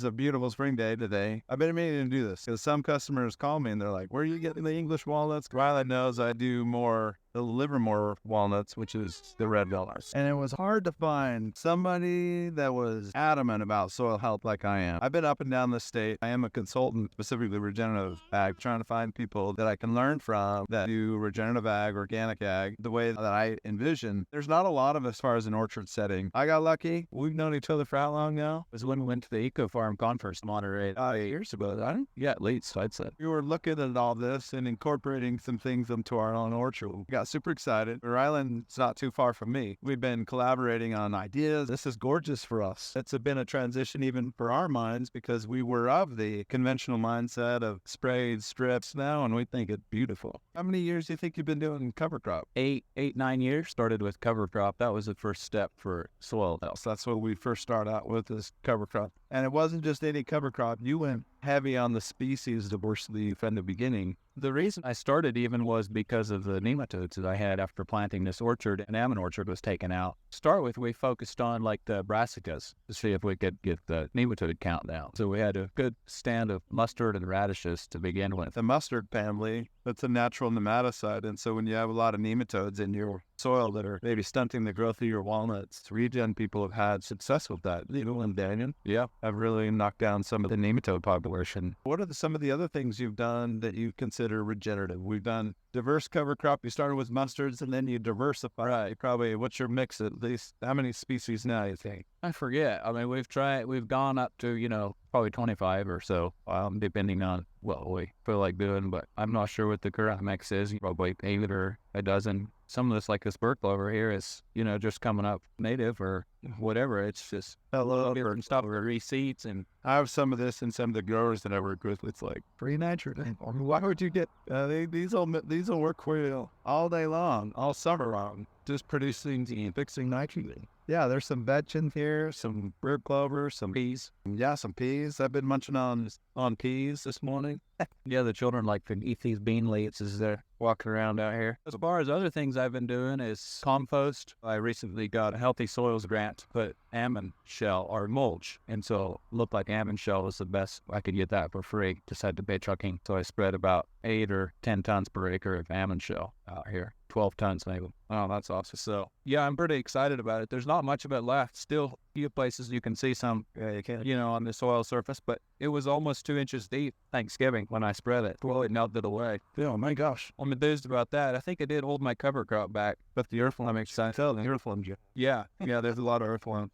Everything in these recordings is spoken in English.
It's a beautiful spring day today. I've been meaning to do this because some customers call me and they're like, where are you getting the English walnuts? Rylan knows I do the Livermore walnuts, which is the red walnuts. And it was hard to find somebody that was adamant about soil health like I am. I've been up and down the state. I am a consultant, specifically regenerative ag, trying to find people that I can learn from that do regenerative ag, organic ag, the way that I envision. There's not a lot of as far as an orchard setting. I got lucky. We've known each other for how long now? It was when we went to the Eco Farm Conference in Monterey 8 years ago. Yeah, at least, I'd say. We were looking at all this and incorporating some things into our own orchard. We got super excited. Ryland's not too far from me. We've been collaborating on ideas. This is gorgeous for us. It's been a transition even for our minds because we were of the conventional mindset of sprayed strips now, and we think it's beautiful. How many years do you think you've been doing cover crop? 9 years. Started with cover crop. That was the first step for soil health. So that's what we first started out with, is cover crop. And it wasn't just any cover crop. You went heavy on the species diversity from the beginning. The reason I started even was because of the nematodes that I had after planting this orchard, and almond orchard was taken out. To start with, we focused on like the brassicas to see if we could get the nematode count down. So we had a good stand of mustard and radishes to begin with. The mustard family, that's a natural nematicide. And so when you have a lot of nematodes in your soil that are maybe stunting the growth of your walnuts, regen people have had success with that. You and Daniel, have really knocked down some of the nematode population. What are some of the other things you've done that you consider regenerative? We've done diverse cover crop. You started with mustards and then you diversify. Right. Probably, what's your mix at least? How many species now, you think? I forget. I mean, we've gone up to, probably 25 or so, depending on what we feel like doing, but I'm not sure what the current mix is. Probably 8 or a dozen. Some of this, like this bird clover here, is, just coming up native or whatever. It's just different stuff or reseeds. And I have some of this in some of the growers that I work with. It's like free nitrogen. Why would you get these will work for you all day long, all summer long, just producing and fixing nitrogen. Yeah, there's some vetch in here, some bird clover, some peas. Yeah, some peas. I've been munching on peas this morning. Yeah, the children like to eat these bean leaves as they're walking around out here. As far as other things I've been doing is compost. I recently got a Healthy Soils grant to put almond shell or mulch. And so it looked like almond shell was the best. I could get that for free. Just had to pay trucking. So I spread about 8 or 10 tons per acre of almond shell out here. 12 tons maybe. Oh, that's awesome. So yeah, I'm pretty excited about it. There's not much of it left. Still a few places you can see some, on the soil surface, but it was almost 2 inches deep Thanksgiving when I spread it. Well, it melted away. Oh my gosh. I'm enthused about that. I think it did hold my cover crop back. But the earthworm makes sense. Tell the earthworm. Yeah, there's a lot of earthworm.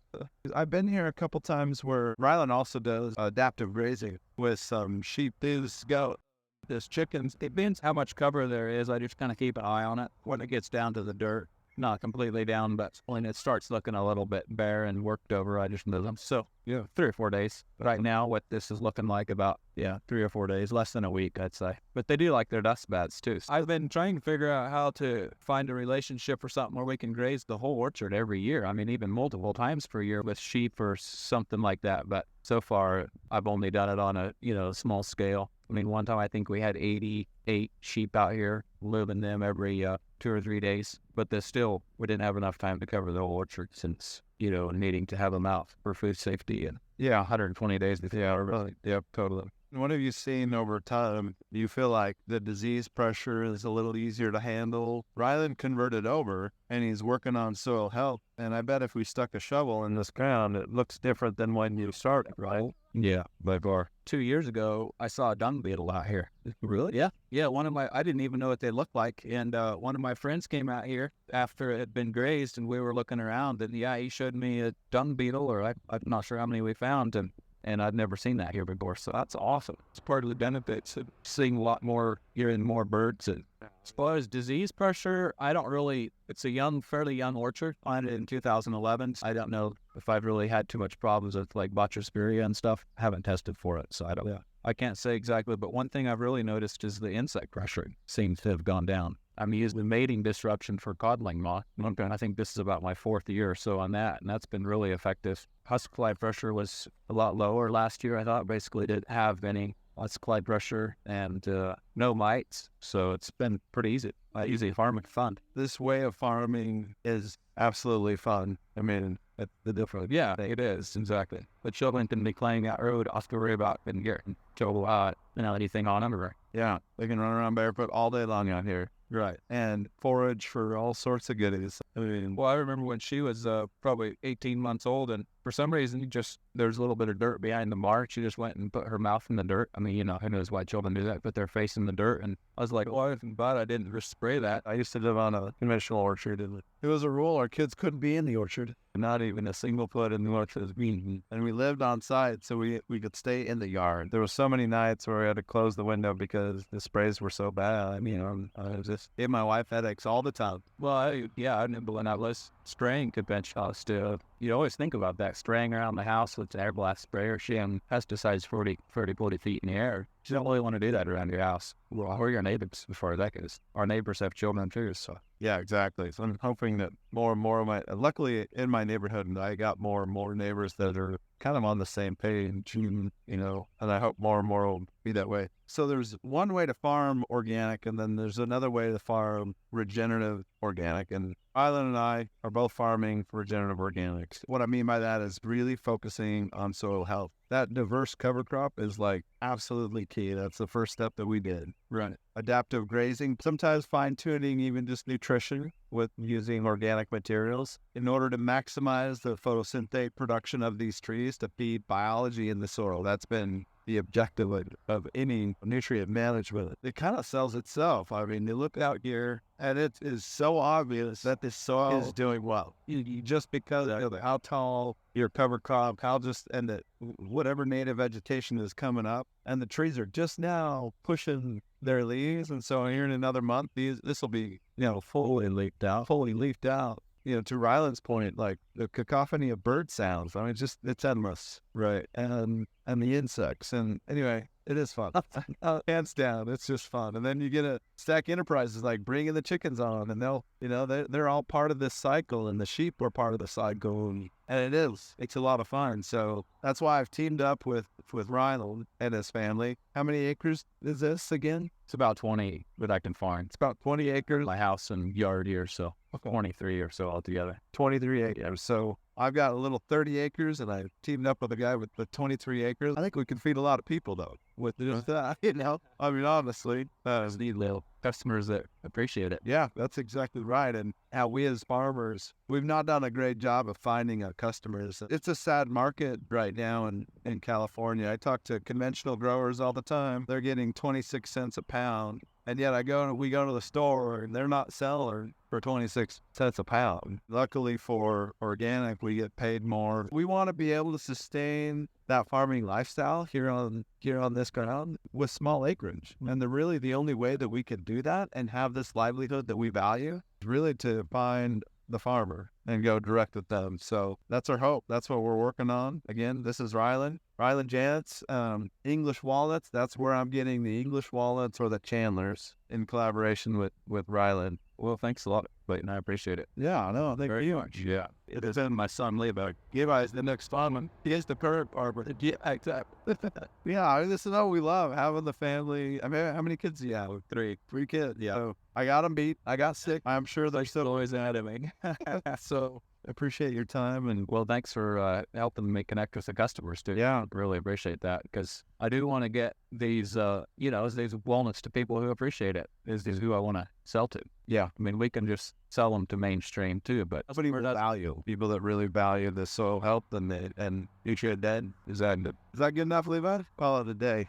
I've been here a couple times where Rylan also does adaptive grazing with some sheep, pigs, goat. There's chickens. It depends how much cover there is. I just kind of keep an eye on it when it gets down to the dirt. Not completely down, but when it starts looking a little bit bare and worked over, I just move them. So, 3 or 4 days. Right now, what this is looking like about, 3 or 4 days, less than a week, I'd say. But they do like their dust bats, too. So I've been trying to figure out how to find a relationship or something where we can graze the whole orchard every year. I mean, even multiple times per year with sheep or something like that. But so far, I've only done it on a, small scale. I mean, one time I think we had 88 sheep out here, living them every 2 or 3 days. But we didn't have enough time to cover the whole orchard since, needing to have them out for food safety and 120 days. Really. Yep, totally. What have you seen over time? Do you feel like the disease pressure is a little easier to handle? Rylan converted over and he's working on soil health. And I bet if we stuck a shovel in this ground, it looks different than when you started, right? Yeah, by far. 2 years ago, I saw a dung beetle out here. Really? Yeah. I didn't even know what they looked like. And one of my friends came out here after it had been grazed and we were looking around. And he showed me a dung beetle, or I'm not sure how many we found. And I'd never seen that here before. So that's awesome. It's part of the benefits of seeing a lot more, hearing more birds. And as far as disease pressure, it's a fairly young orchard. Planted in 2011. I don't know if I've really had too much problems with like Botryospermia and stuff. I haven't tested for it, so I don't. I can't say exactly, but one thing I've really noticed is the insect pressure seems to have gone down. I'm using the mating disruption for codling moth. I think this is about my 4th year or so on that, and that's been really effective. Husk fly pressure was a lot lower last year, I thought. Basically didn't have any husk fly pressure and no mites, so it's been pretty easy farming, fun. This way of farming is absolutely fun. I mean, the difference. Yeah, it is exactly. But children can be playing that road, off to worry about and getting anything on them. Or Yeah, they can run around barefoot all day long out here. right. And forage for all sorts of goodies. I mean, Well, I remember when she was probably 18 months old, and for some reason, there's a little bit of dirt behind the mark. She just went and put her mouth in the dirt. I mean, who knows why children do that, put their face in the dirt. And I was like, well, I'm glad I didn't just spray that. I used to live on a conventional orchard, and it was a rule our kids couldn't be in the orchard. Not even a single foot in the orchard was green. And we lived on site, so we could stay in the yard. There were so many nights where we had to close the window because the sprays were so bad. I mean, I was just gave my wife headaches all the time. Well, I remember when I was spraying conventional stuff. You always think about that, spraying around the house with the air blast sprayer, shooting pesticides 40 feet in the air. You don't really want to do that around your house or your neighbors before that goes. Our neighbors have children too, so. Yeah, exactly. So I'm hoping that more and more of luckily in my neighborhood, I got more and more neighbors that are kind of on the same page, and I hope more and more will be that way. So there's one way to farm organic, and then there's another way to farm regenerative organic. And Rylan and I are both farming regenerative organics. What I mean by that is really focusing on soil health. That diverse cover crop is like absolutely key. That's the first step that we did. Right. Adaptive grazing, sometimes fine-tuning even just nutrition with using organic materials in order to maximize the photosynthetic production of these trees to feed biology in the soil. That's been the objective of any nutrient management. It kind of sells itself. I mean, you look out here and it is so obvious that the soil is doing well. You just because of how tall your cover crop, and whatever native vegetation is coming up, and the trees are just now pushing their leaves. And so here in another month, this will be, fully leafed out. To Ryland's point, like the cacophony of bird sounds. I mean, it's endless. Right. And the insects. And anyway, it is fun. Hands down, it's just fun. And then you get a Stack Enterprises like bringing the chickens on, and they're all part of this cycle, and the sheep are part of the cycle. And it's a lot of fun. So that's why I've teamed up with Ryland and his family. How many acres is this again? It's about 20 that I can farm. It's about 20 acres. My house and yard here, so 23 or so altogether. 23 acres. So I've got a little 30 acres, and I teamed up with a guy with 23 acres. I think we can feed a lot of people, though, with just that, I mean, honestly. Need little customers that appreciate it. Yeah, that's exactly right. And how we as farmers, we've not done a great job of finding customers. It's a sad market right now in California. I talk to conventional growers all the time. They're getting 26 cents a pound. And yet we go to the store and they're not selling for 26 cents a pound. Luckily for organic, we get paid more. We want to be able to sustain that farming lifestyle here on this ground with small acreage. And really the only way that we can do that and have this livelihood that we value is really to find the farmer and go direct with them. So that's our hope. That's what we're working on. Again, this is Ryland Janet's English walnuts. That's where I'm getting the English walnuts or the Chandlers in collaboration with Ryland. Well, thanks a lot, Clayton. I appreciate it. Yeah, no, thank you very much. Yeah. It is in my son Levi. Give us the next farmer. He is the current farmer. Yeah, exactly. Yeah, this is what we love, having the family. I mean, how many kids do you have? Three kids. Yeah. So I got them beat. I got sick. I'm sure they're still always ahead of me. So appreciate your time. And well, thanks for helping me connect with the customers too. Yeah. Really appreciate that, because I do want to get these, these walnuts to people who appreciate it. Is who I want to sell to. Yeah. I mean, we can just sell them to mainstream too, but people that really value the soil health and nutrient dead. Is that good enough, Levi? Call it a day.